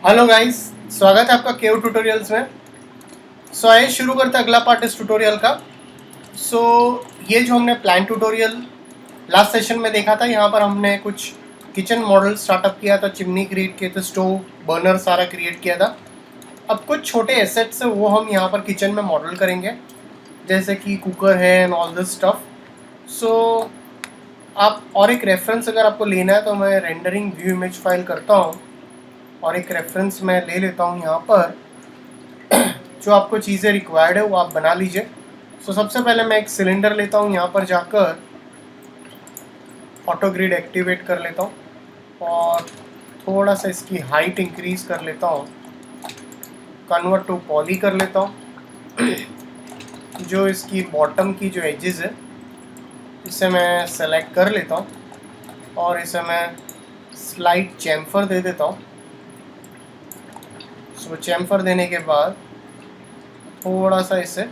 Hello guys, स्वागत है आपका केव ट्यूटोरियल्स में। आइए शुरू करते हैं अगला पार्ट इस ट्यूटोरियल का। सो ये जो हमने प्लान ट्यूटोरियल लास्ट सेशन में देखा था, यहाँ पर हमने कुछ किचन मॉडल स्टार्टअप किया था, चिमनी क्रिएट किए थे, स्टोव बर्नर सारा क्रिएट किया था। अब कुछ छोटे एसेट्स है वो हम यहाँ पर किचन में मॉडल करेंगे, जैसे कि कुकर है एंड ऑल दिस स्टफ। सो आप और एक रेफरेंस अगर आपको लेना है तो मैं रेंडरिंग व्यू इमेज फाइल करता हूँ और एक रेफरेंस मैं ले लेता हूँ यहाँ पर। जो आपको चीज़ें रिक्वायर्ड है वो आप बना लीजिए। सबसे पहले मैं एक सिलेंडर लेता हूँ, यहाँ पर जाकर ऑटो ग्रिड एक्टिवेट कर लेता हूँ और थोड़ा सा इसकी हाइट इंक्रीज कर लेता हूँ, कन्वर्ट टू पॉली कर लेता हूँ। जो इसकी बॉटम की जो एजेस है इसे मैं सेलेक्ट कर लेता हूँ और इसे मैं स्लाइड चैम्फर दे देता हूँ। चैम्फर देने के बाद थोड़ा सा इसे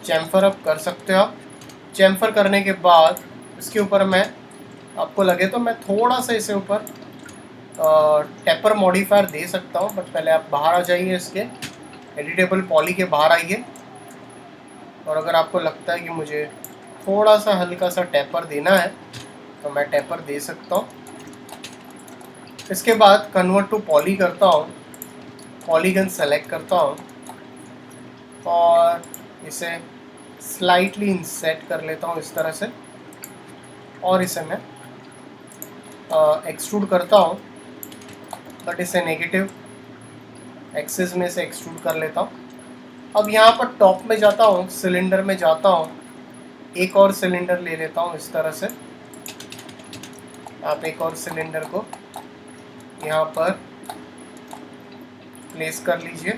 चैम्फर अप कर सकते हो आप। चैम्फर करने के बाद इसके ऊपर मैं, आपको लगे तो मैं थोड़ा सा इसे ऊपर टेपर मॉडिफायर दे सकता हूँ, बट पहले आप बाहर आ जाइए, इसके एडिटेबल पॉली के बाहर आइए। और अगर आपको लगता है कि मुझे थोड़ा सा हल्का सा टेपर देना है तो मैं टेपर दे सकता हूँ। इसके बाद कन्वर्ट टू पॉली करता हूँ, पॉलीगन सेलेक्ट करता हूँ और इसे स्लाइटली इंसेट कर लेता हूँ इस तरह से, और इसे मैं एक्सट्रूड करता हूँ, बट इसे नेगेटिव एक्सिस में से एक्सट्रूड कर लेता हूँ। अब यहाँ पर टॉप में जाता हूँ, सिलेंडर में जाता हूँ, एक और सिलेंडर ले लेता हूँ इस तरह से। आप एक और सिलेंडर को यहाँ पर प्लेस कर लीजिए,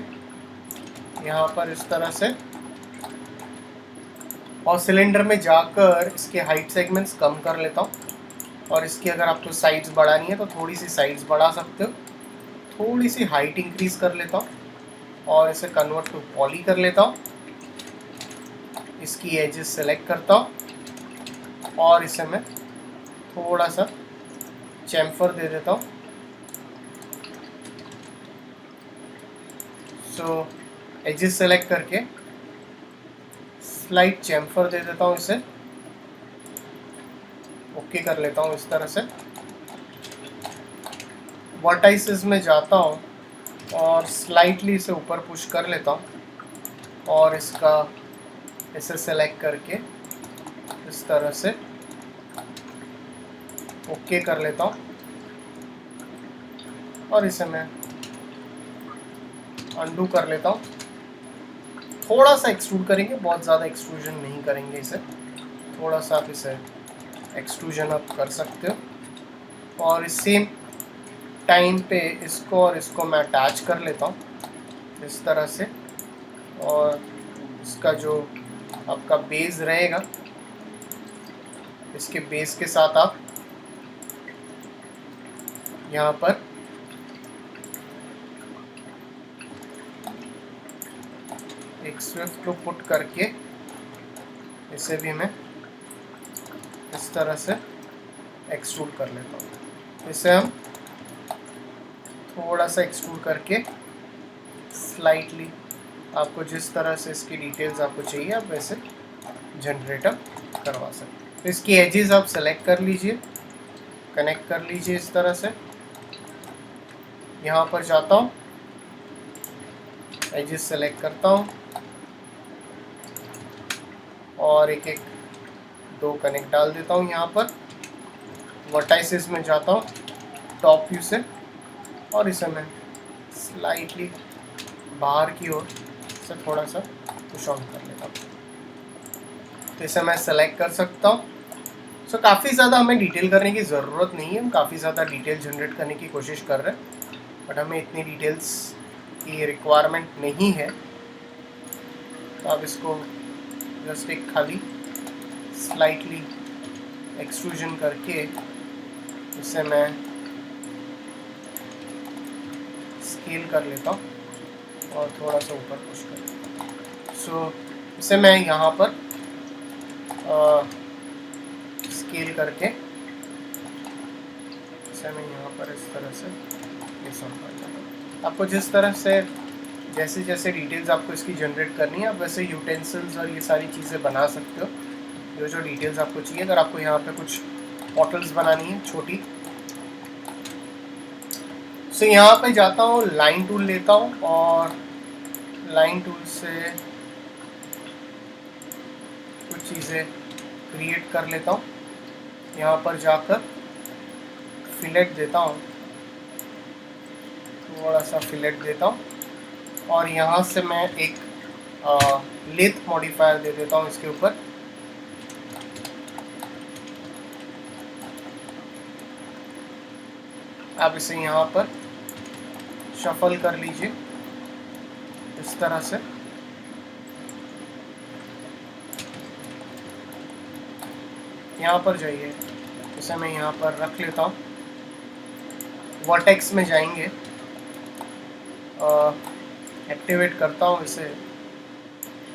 यहाँ पर इस तरह से, और सिलेंडर में जाकर इसके हाइट सेगमेंट्स कम कर लेता हूँ। और इसकी अगर आपको साइड्स बढ़ानी है तो थोड़ी सी साइड्स बढ़ा सकते हो। थोड़ी सी हाइट इंक्रीज कर लेता हूँ और इसे कन्वर्ट टू पॉली कर लेता हूँ। इसकी एजेस सेलेक्ट करता हूँ और इसे मैं थोड़ा सा चैम्फर दे देता हूँ। एजेस सेलेक्ट करके स्लाइड चैम्फर दे देता हूँ, इसे ओके कर लेता हूँ इस तरह से। वर्टाइसेस में जाता हूँ और स्लाइटली इसे ऊपर पुश कर लेता हूँ और इसे सेलेक्ट करके इस तरह से ओके कर लेता हूँ और इसे मैं अंडू कर लेता हूँ। थोड़ा सा एक्सट्रूड करेंगे, बहुत ज़्यादा एक्सट्रूजन नहीं करेंगे इसे, थोड़ा सा आप इसे एक्सट्रूजन अप कर सकते हो। और इस सेम टाइम पे इसको और इसको मैं अटैच कर लेता हूँ इस तरह से, और इसका जो आपका बेस रहेगा, इसके बेस के साथ आप यहाँ पर एक स्विफ्ट को पुट करके इसे भी मैं इस तरह से एक्सट्रूड कर लेता हूँ। इसे हम थोड़ा सा एक्सट्रूड करके स्लाइटली, आपको जिस तरह से इसकी डिटेल्स आपको चाहिए आप वैसे जनरेटर करवा सकते हैं। तो इसकी एजेस आप सेलेक्ट कर लीजिए, कनेक्ट कर लीजिए इस तरह से। यहाँ पर जाता हूँ, एजेस सेलेक्ट करता हूँ और एक एक दो कनेक्ट डाल देता हूँ यहाँ पर। वर्टाइसेस में जाता हूँ टॉप व्यू से और इसे मैं स्लाइटली बाहर की ओर से थोड़ा सा पुश ऑन कर लेता हूँ। तो इसे मैं सेलेक्ट कर सकता हूँ। काफ़ी ज़्यादा हमें डिटेल करने की ज़रूरत नहीं है, हम काफ़ी ज़्यादा डिटेल जनरेट करने की कोशिश कर रहे हैं, बट हमें इतनी डिटेल्स की रिक्वायरमेंट नहीं है। तो आप इसको जस्ट एक खाली स्लाइटली एक्सट्रूजन करके इसे मैं स्केल कर लेता हूँ और थोड़ा सा ऊपर पुश कर लेता हूँ। इसे मैं यहाँ पर स्केल करके इसे मैं यहाँ पर इस तरह से ये सब कर लेता हूँ। आपको जिस तरह से जैसे जैसे डिटेल्स आपको इसकी जनरेट करनी है, आप वैसे यूटेंसिल्स और ये सारी चीज़ें बना सकते हो जो जो डिटेल्स आपको चाहिए। अगर आपको यहाँ पे कुछ बॉटल्स बनानी है छोटी, सो यहाँ पे जाता हूँ, लाइन टूल लेता हूँ और लाइन टूल से कुछ चीज़ें क्रिएट कर लेता हूँ। यहाँ पर जाकर फिलेट देता हूँ, थोड़ा सा फिलेट देता हूँ और यहाँ से मैं एक लेथ मॉडिफायर दे देता हूँ इसके ऊपर। आप इसे यहाँ पर शफल कर लीजिए इस तरह से। यहाँ पर जाइए, इसे मैं यहाँ पर रख लेता हूँ। वर्टेक्स में जाएंगे, एक्टिवेट करता हूँ इसे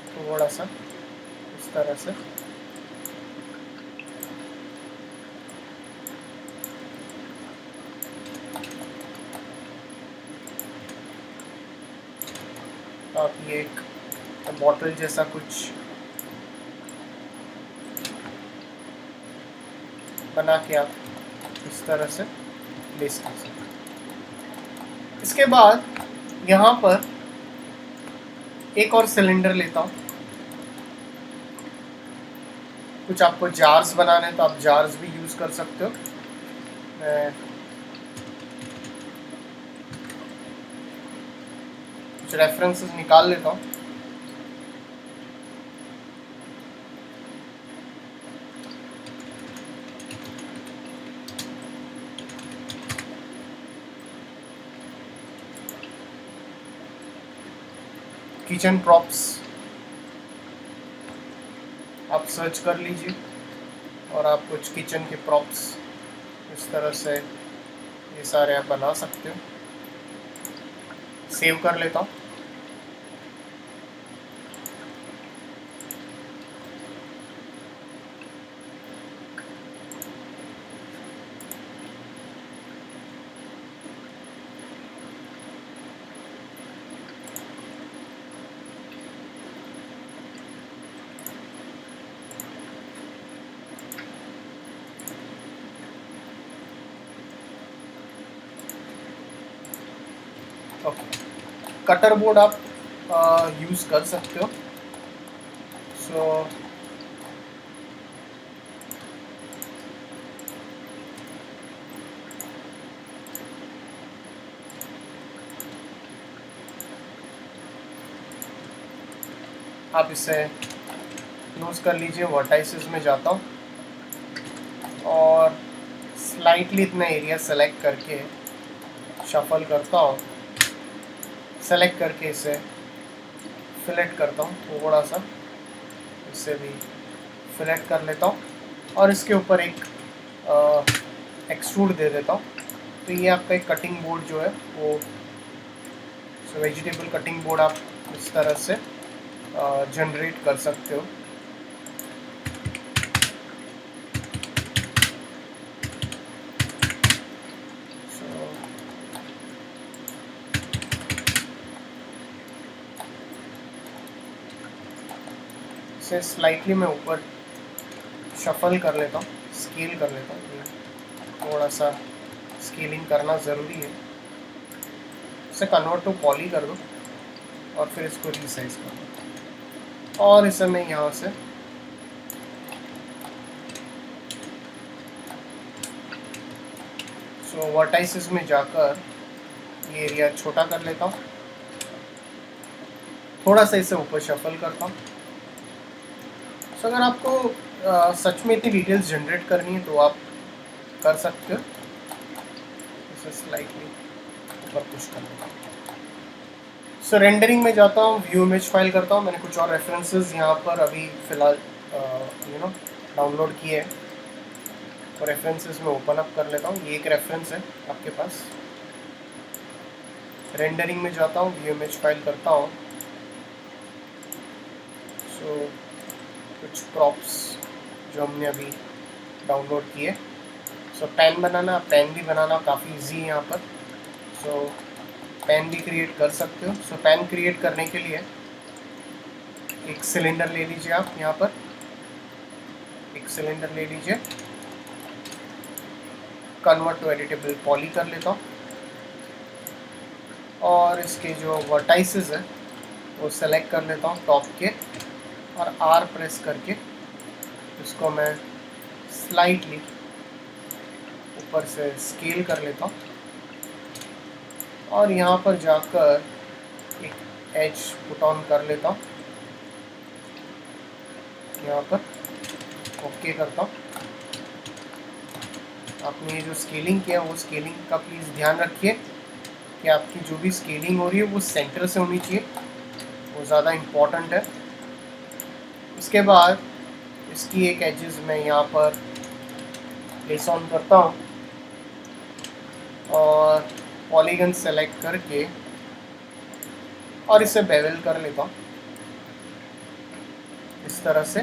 थोड़ा सा इस तरह से। आप ये एक बॉटल जैसा कुछ बना के आप इस तरह से प्लेस कर सकते हैं। इसके बाद यहाँ पर एक और सिलेंडर लेता हूँ। कुछ आपको जार्स बनाने हैं तो आप जार्स भी यूज़ कर सकते हो। मैं कुछ रेफरेंसेस निकाल लेता हूँ। किचन प्रॉप्स आप सर्च कर लीजिए और आप कुछ किचन के प्रॉप्स इस तरह से ये सारे आप बना सकते हो। सेव कर लेता हूँ। ओके, कटर बोर्ड आप यूज़ कर सकते हो। सो आप इसे क्लोज कर लीजिए। वर्टाइसेस में जाता हूँ और स्लाइटली इतना एरिया सेलेक्ट करके शफल करता हूँ। सेलेक्ट करके इसे फिलेट करता हूँ थोड़ा सा, इससे भी फिलेट कर लेता हूँ और इसके ऊपर एक एक्सट्रूड दे देता हूँ। तो ये आपका एक कटिंग बोर्ड जो है वो वेजिटेबल कटिंग बोर्ड आप इस तरह से जनरेट कर सकते हो। इसे स्लाइटली मैं ऊपर शफल कर लेता हूँ, स्केल कर लेता हूँ। थोड़ा सा स्केलिंग करना ज़रूरी है। इसे कन्वर्ट टू पॉली कर दो और फिर इसको रीसाइज कर दो और इसे मैं यहाँ से वर्टाइसेस में जाकर ये एरिया छोटा कर लेता हूँ। थोड़ा सा इसे ऊपर शफल करता हूँ। सो अगर आपको सच में इतनी डिटेल्स जनरेट करनी है तो आप कर सकते हो। इसे स्लाइटली ऊपर पुश कर लेता हूँ। सो रेंडरिंग में जाता हूँ, व्यू इमेज फाइल करता हूँ। मैंने कुछ और रेफरेंसेस यहाँ पर अभी फ़िलहाल डाउनलोड किए हैं और रेफरेंसेस में ओपन अप कर लेता हूँ। ये एक रेफरेंस है आपके पास। रेंडरिंग में जाता हूँ, व्यू इमेज फाइल करता हूँ। सो कुछ प्रॉप्स जो हमने अभी डाउनलोड किए। सो पेन बनाना भी बनाना काफ़ी इजी है यहाँ पर। सो पेन भी क्रिएट कर सकते हो। सो पेन क्रिएट करने के लिए एक सिलेंडर ले लीजिए, आप यहाँ पर एक सिलेंडर ले लीजिए, कन्वर्ट टू एडिटेबल पॉली कर लेता हूँ और इसके जो वर्टाइसेस है वो सेलेक्ट कर लेता हूँ टॉप के, और आर प्रेस करके इसको मैं स्लाइटली ऊपर से स्केल कर लेता हूँ और यहाँ पर जाकर एक एज पुट ऑन कर लेता हूँ, यहाँ पर ओके करता हूँ। आपने ये जो स्केलिंग किया वो स्केलिंग का प्लीज़ ध्यान रखिए कि आपकी जो भी स्केलिंग हो रही है वो सेंटर से होनी चाहिए, वो ज़्यादा इम्पॉर्टेंट है। इसके बाद इसकी एक एजेस मैं यहाँ पर प्लेस ऑन करता हूँ और पॉलीगन सेलेक्ट करके और इसे बेवल कर लेता हूँ इस तरह से,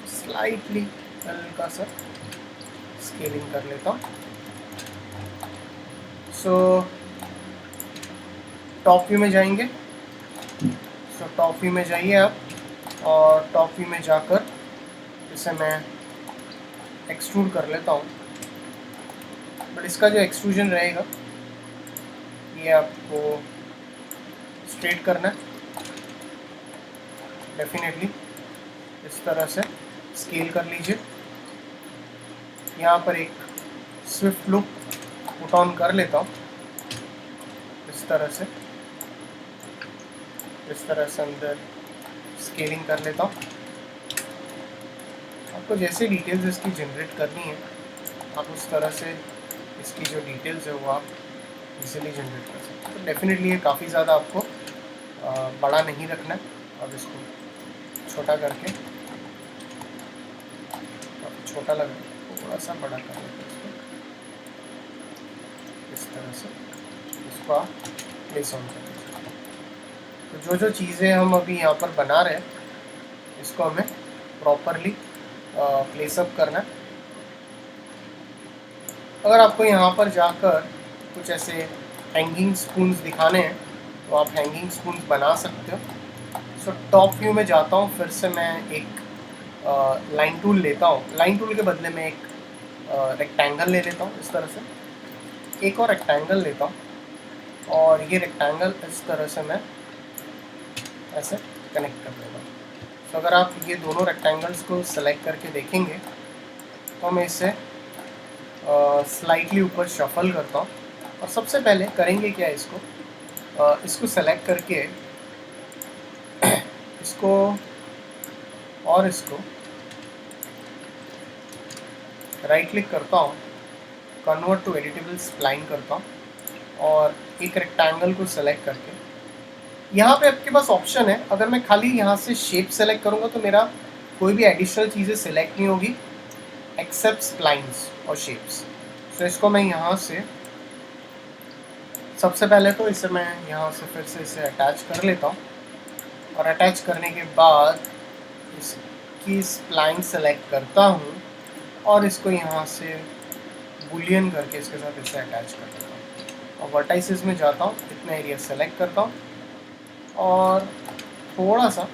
स्लाइटली हल्का सा स्केलिंग कर लेता हूँ। सो टॉप व्यू में जाएंगे, सो टॉप व्यू में जाइए आप और टॉप व्यू में जाकर इसे मैं एक्सट्रूड कर लेता हूँ। बट इसका जो एक्सट्रूजन रहेगा ये आपको स्ट्रेट करना है डेफिनेटली, इस तरह से स्केल कर लीजिए। यहाँ पर एक स्विफ्ट लुक पुट ऑन कर लेता हूँ इस तरह से अंदर स्केलिंग कर लेता हूँ। आपको जैसे डिटेल्स इसकी जनरेट करनी है आप उस तरह से इसकी जो डिटेल्स है वो आप इजीली जनरेट कर सकते हैं। तो डेफिनेटली ये काफ़ी ज़्यादा आपको बड़ा नहीं रखना है, अब इसको छोटा करके, छोटा लग रहा है थोड़ा सा बड़ा कर लेते हैं इसको, इस तरह से इसको आप प्लेस ऑन कर दीजिए। तो जो चीज़ें हम अभी यहाँ पर बना रहे हैं इसको हमें प्रॉपरली प्लेसअप करना है। अगर आपको यहाँ पर जाकर कुछ ऐसे हैंगिंग स्पून्स दिखाने हैं तो आप हैंगिंग स्पून्स बना सकते हो। सो टॉप व्यू में जाता हूँ, फिर से मैं एक लाइन टूल लेता हूँ, लाइन टूल के बदले में एक रेक्टेंगल ले लेता हूँ इस तरह से, एक और रेक्टेंगल लेता हूँ और ये रेक्टेंगल इस तरह से मैं ऐसे कनेक्ट कर देता हूँ। तो अगर आप ये दोनों रेक्टेंगल्स को सेलेक्ट करके देखेंगे तो मैं इसे स्लाइटली ऊपर शफल करता हूँ और सबसे पहले करेंगे क्या, इसको सेलेक्ट करके इसको और इसको राइट क्लिक करता हूँ, कन्वर्ट टू एडिटेबल स्प्लाइन करता हूँ और एक रेक्टेंगल को सेलेक्ट करके यहाँ पे आपके पास ऑप्शन है, अगर मैं खाली यहाँ से शेप सेलेक्ट करूँगा तो मेरा कोई भी एडिशनल चीज़ें सेलेक्ट नहीं होगी एक्सेप्ट स्प्लाइंस और शेप्स। तो इसको मैं यहाँ से सबसे पहले तो इसे मैं यहाँ से फिर से इसे अटैच कर लेता हूँ और अटैच करने के बाद इसकी स्प्लाइन सेलेक्ट करता हूँ और इसको यहाँ से बुलियन करके इसके साथ इसे अटैच कर देता हूँ और वर्टाइसेस में जाता हूँ, इतना एरिया सेलेक्ट करता हूँ और थोड़ा सा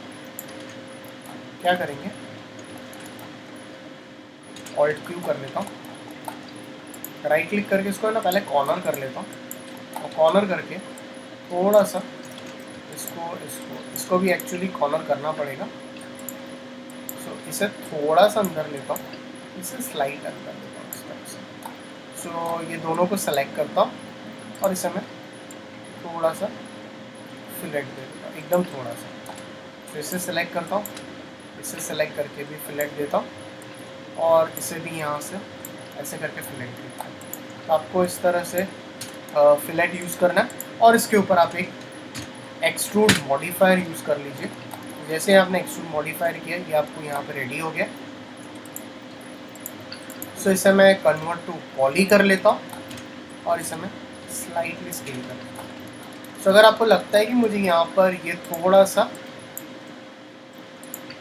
क्या करेंगे, ऑल्ट क्यू कर लेता हूँ, राइट क्लिक करके इसको ना पहले कॉर्नर कर लेता हूँ और कॉर्नर करके थोड़ा सा इसको भी एक्चुअली कॉर्नर करना पड़ेगा। सो इसे थोड़ा सा अंदर लेता हूँ, इसे स्लाइड अंदर लेता हूँ इस तरह से। सो ये दोनों को सेलेक्ट करता हूँ और इसे मैं थोड़ा सा फिलेट दे देता हूँ, एकदम थोड़ा सा। तो इसे सेलेक्ट करता हूँ, इसे सेलेक्ट करके भी फिलेट देता हूँ और इसे भी यहाँ से ऐसे करके फिलेट देता हूँ। तो आपको इस तरह से फिलेट यूज़ करना है और इसके ऊपर आप एक एक्सट्रूड मॉडिफायर यूज़ कर लीजिए। जैसे आपने एक्सट्रूड मॉडिफायर किया ये आपको यहाँ पे रेडी हो गया। सो इसे मैं कन्वर्ट टू पॉली कर लेता हूँ और इसे मैं स्लाइटली स्केल कर लेता हूँ। सो अगर आपको लगता है कि मुझे यहाँ पर ये थोड़ा सा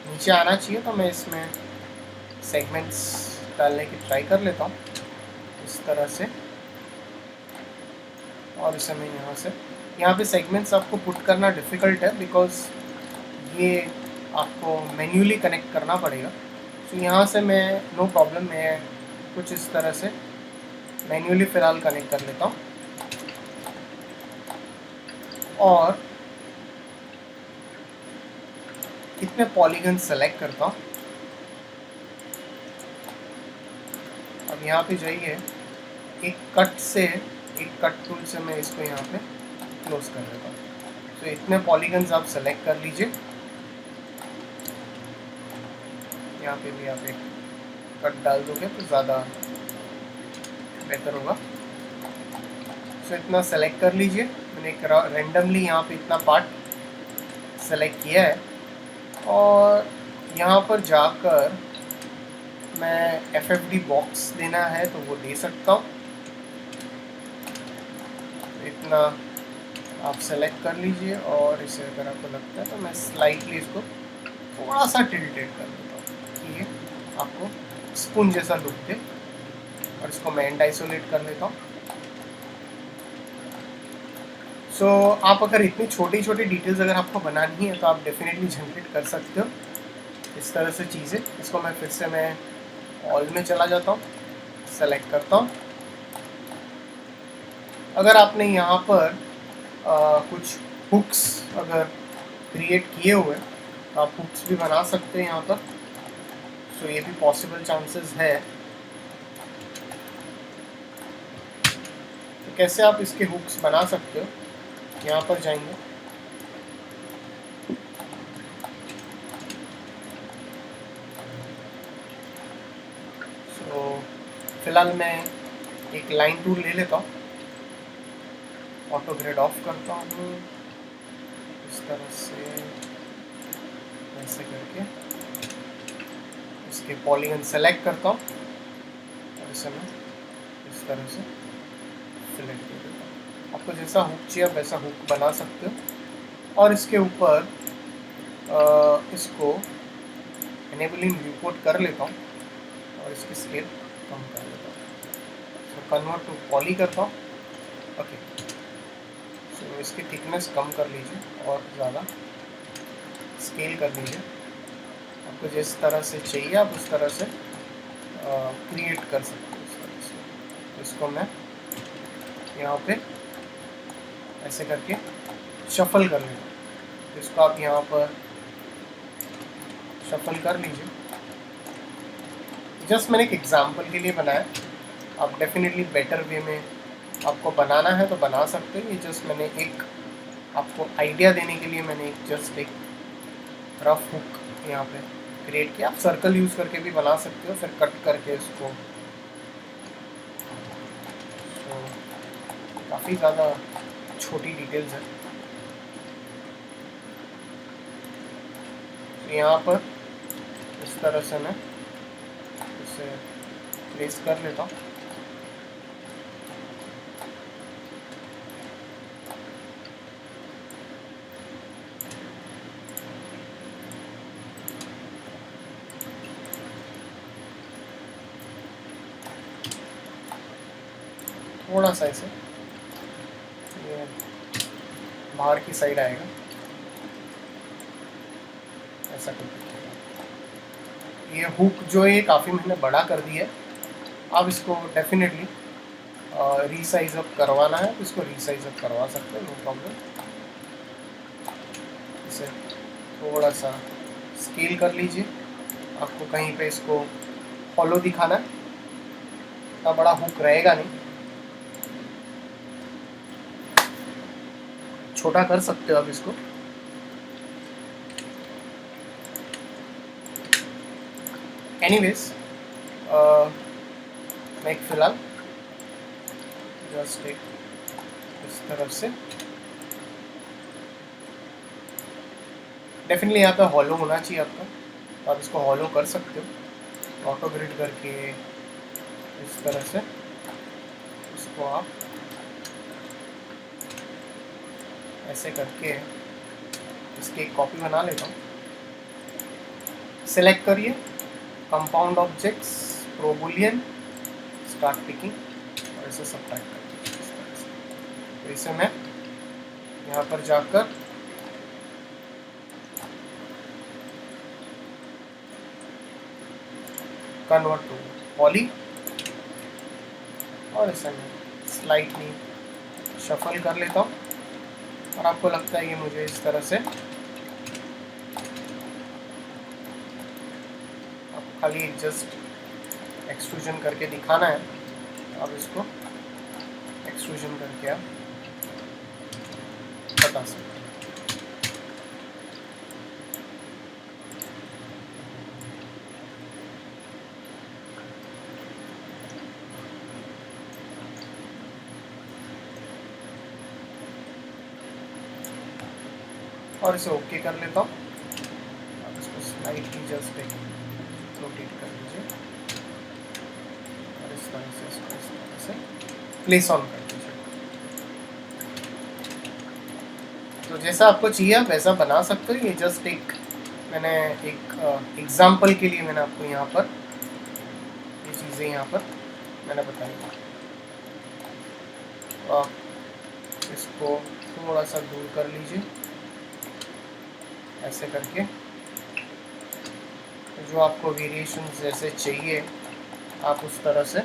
नीचे आना चाहिए तो मैं इसमें सेगमेंट्स डालने की ट्राई कर लेता हूँ इस तरह से और इसे मैं यहाँ पे सेगमेंट्स आपको पुट करना डिफ़िकल्ट है बिकॉज ये आपको मैन्युअली कनेक्ट करना पड़ेगा। तो यहाँ से मैं नो प्रॉब्लम, मैं कुछ इस तरह से मैन्युअली फ़िलहाल कनेक्ट कर लेता हूँ और कितने पॉलीगन सेलेक्ट करता हूँ। अब यहाँ पे जाइए, एक कट टूल से मैं इसको यहाँ पे क्लोज कर देता हूँ। तो इतने पॉलीगन्स आप सेलेक्ट कर लीजिए। यहाँ पे भी आप एक कट डाल दोगे तो ज़्यादा बेहतर होगा। तो इतना सेलेक्ट कर लीजिए। मैंने एक रेंडमली यहाँ पे इतना पार्ट सेलेक्ट किया है और यहाँ पर जाकर मैं FFD बॉक्स देना है तो वो दे सकता हूँ। इतना आप सेलेक्ट कर लीजिए और इसे अगर आपको लगता है तो मैं स्लाइटली इसको थोड़ा सा टिल्टेड कर देता हूँ कि ये आपको स्पून जैसा लुक दे और इसको मैं एंड आइसोलेट कर लेता हूँ। सो आप अगर इतनी छोटी छोटी डिटेल्स अगर आपको बनानी है तो आप डेफिनेटली जनरेट कर सकते हो इस तरह से चीज़ें। इसको मैं फिर से मैं ऑल में चला जाता हूँ, सेलेक्ट करता हूँ। अगर आपने यहाँ पर कुछ हुक्स अगर क्रिएट किए हुए तो आप हुक्स भी बना सकते हैं यहाँ पर। सो ये भी पॉसिबल चांसेस है। तो कैसे आप इसके हुक्स बना सकते हो, यहाँ पर जाएंगे, सो फिलहाल मैं एक लाइन टूल ले लेता हूँ, ऑटो ग्रेड ऑफ करता हूँ इस तरह से, ऐसे करके इसके पॉलीगन सेलेक्ट करता हूँ और इसे मैं इस तरह से सिलेक्ट कर देता हूँ। आपको जैसा हुक चाहिए आप वैसा हुक बना सकते हो और इसके ऊपर इसको एनेबलिंग रिपोर्ट कर लेता हूँ और इसकी स्केल कम कर लेता हूँ। सो कन्वर्ट टू पॉली करता हूँ। ओके, सो इसकी थिकनेस कम कर लीजिए और ज़्यादा स्केल कर लीजिए। आपको जिस तरह से चाहिए आप उस तरह से क्रिएट कर सकते हो इस तरह से। तो इसको मैं यहाँ पे ऐसे करके शफल कर लूँगा। इसको आप यहाँ पर शफल कर लीजिए। जस्ट मैंने एक एग्जांपल के लिए बनाया, आप डेफिनेटली बेटर वे में आपको बनाना है तो बना सकते हैं। ये जस्ट मैंने एक आपको आइडिया देने के लिए मैंने जस्ट एक रफ हुक यहाँ पे क्रिएट किया। आप सर्कल यूज़ करके भी बना सकते हो, फिर कट करके इसको। तो काफ़ी ज़्यादा छोटी डिटेल्स है। तो यहाँ पर इस तरह से मैं इसे प्लेस कर लेता हूँ। थोड़ा सा ऐसे ये बाहर की साइड आएगा, ऐसा करके। ये हुक जो है काफ़ी मैंने बड़ा कर दिया है। आप इसको डेफिनेटली रीसाइज अप करवाना है तो इसको रीसाइज अप करवा सकते हैं, नो प्रॉब्लम। इसे थोड़ा सा स्केल कर लीजिए। आपको कहीं पे इसको हॉलो दिखाना है, इतना बड़ा हुक रहेगा नहीं, छोटा कर सकते हो आप इसको। एनीवेज मैं एक फ़िलहाल जस्ट एक इस तरफ से डेफिनेटली यहाँ पे हॉलो होना चाहिए आपका, तो आप इसको हॉलो कर सकते हो ऑटो ग्रिड करके। इस तरह से इसको आप ऐसे करके इसकी एक कॉपी बना लेता हूँ। सेलेक्ट करिए compound objects, pro Boolean, start picking और इसे सब्ट्रैक्ट करिए इस तरह से। तो इसे मैं यहाँ पर जाकर कन्वर्ट टू पॉली और इसे मैं स्लाइटली शफल कर लेता हूँ। और आपको लगता है ये मुझे इस तरह से, अब खाली जस्ट एक्सट्रूजन करके दिखाना है। अब इसको एक्सट्रूजन करके आप बता सकते हैं। और इसे ओके कर लेता हूँ। अब इसको स्लाइटली जस्ट रोटेट कर लीजिए और इस तरह से इसको इस तरह से प्लेस ऑन कर दीजिए। तो जैसा आपको चाहिए आप वैसा बना सकते हो। ये जस्ट मैंने एक एग्जाम्पल के लिए मैंने आपको यहाँ पर ये चीज़ें यहाँ पर मैंने बताई। आप इसको थोड़ा सा दूर कर लीजिए ऐसे करके। जो आपको वेरिएशंस जैसे चाहिए आप उस तरह से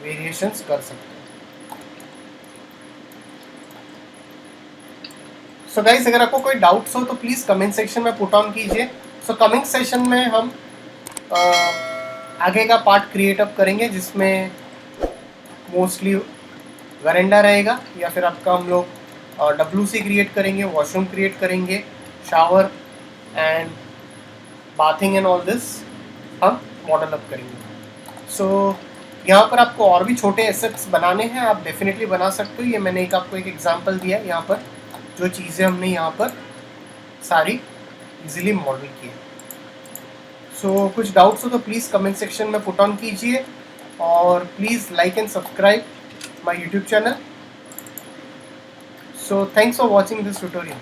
वेरिएशंस कर सकते हैं। सो गाइस, अगर आपको कोई डाउट्स हो तो प्लीज़ कमेंट सेक्शन में पुट ऑन कीजिए। सो कमिंग सेशन में हम आगे का पार्ट क्रिएट अप करेंगे जिसमें मोस्टली वरेंडा रहेगा, या फिर आपका हम लोग WC क्रिएट करेंगे, वॉशरूम क्रिएट करेंगे, shower and bathing and all this हम मॉडल अप करेंगे। सो यहाँ पर आपको और भी छोटे एसेट्स बनाने हैं, आप डेफिनेटली बना सकते हो। ये मैंने आपको एक एग्जांपल दिया है यहाँ पर, जो चीज़ें हमने यहाँ पर सारी इजीली मॉडल की है। सो कुछ डाउट्स हो तो प्लीज़ कमेंट सेक्शन में पुट ऑन कीजिए और please like and subscribe my YouTube channel. So thanks for watching this tutorial.